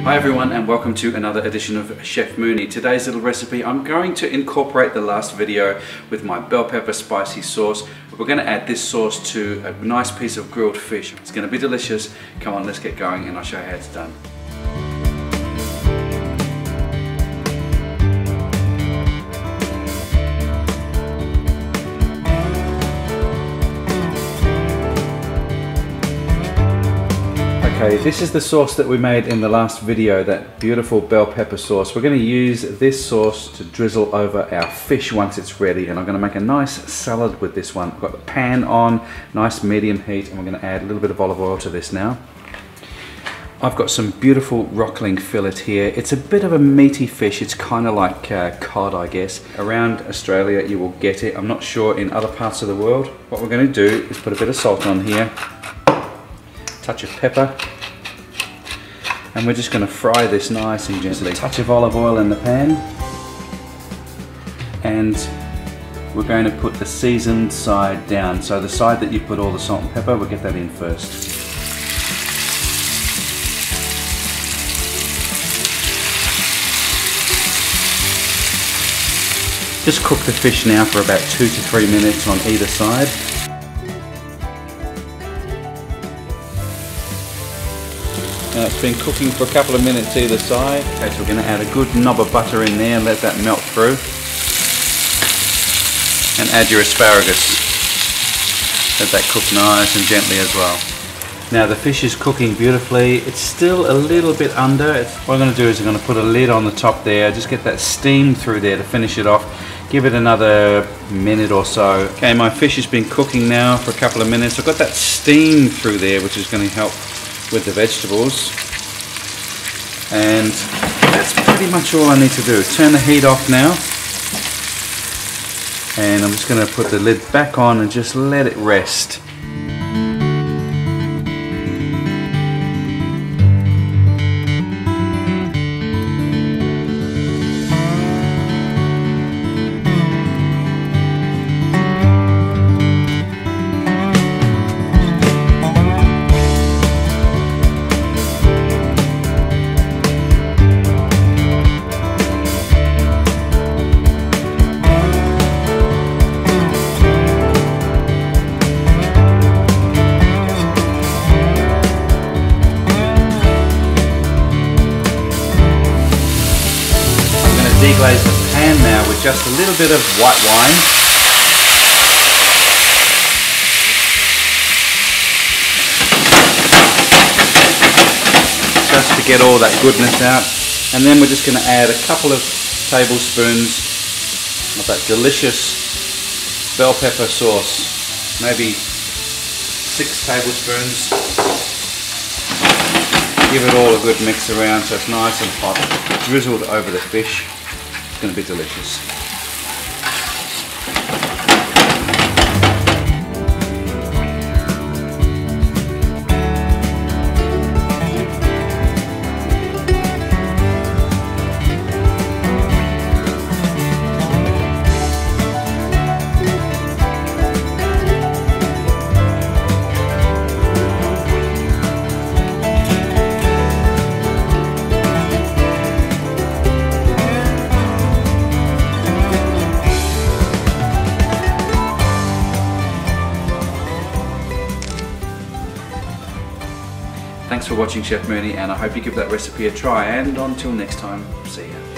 Hi everyone, and welcome to another edition of Chef Mooney. Today's little recipe, I'm going to incorporate the last video with my bell pepper spicy sauce. We're going to add this sauce to a nice piece of grilled fish. It's going to be delicious. Come on, let's get going and I'll show you how it's done. Okay, this is the sauce that we made in the last video, that beautiful bell pepper sauce. We're going to use this sauce to drizzle over our fish once it's ready, and I'm going to make a nice salad with this one. I've got the pan on, nice medium heat, and we're going to add a little bit of olive oil to this now. I've got some beautiful rockling fillet here. It's a bit of a meaty fish. It's kind of like cod, I guess. Around Australia you will get it. I'm not sure in other parts of the world. What we're going to do is put a bit of salt on here, touch of pepper, and we're just going to fry this nice and gently. A touch of olive oil in the pan, and we're going to put the seasoned side down. So the side that you put all the salt and pepper, we'll get that in first. Just cook the fish now for about 2 to 3 minutes on either side. Now it's been cooking for a couple of minutes either side. Okay, so we're going to add a good knob of butter in there and let that melt through. And add your asparagus. Let that cook nice and gently as well. Now the fish is cooking beautifully. It's still a little bit under. What I'm going to do is I'm going to put a lid on the top there. Just get that steam through there to finish it off. Give it another minute or so. Okay, my fish has been cooking now for a couple of minutes. I've got that steam through there, which is going to help with the vegetables, and that's pretty much all I need to do. Turn the heat off now, and I'm just going to put the lid back on and just let it rest. Deglaze the pan now with just a little bit of white wine. Just to get all that goodness out. And then we're just going to add a couple of tablespoons of that delicious bell pepper sauce. Maybe 6 tablespoons. Give it all a good mix around so it's nice and hot, drizzled over the fish. It's going to be delicious. Thanks for watching Chef Mooney, and I hope you give that recipe a try, and until next time, see ya.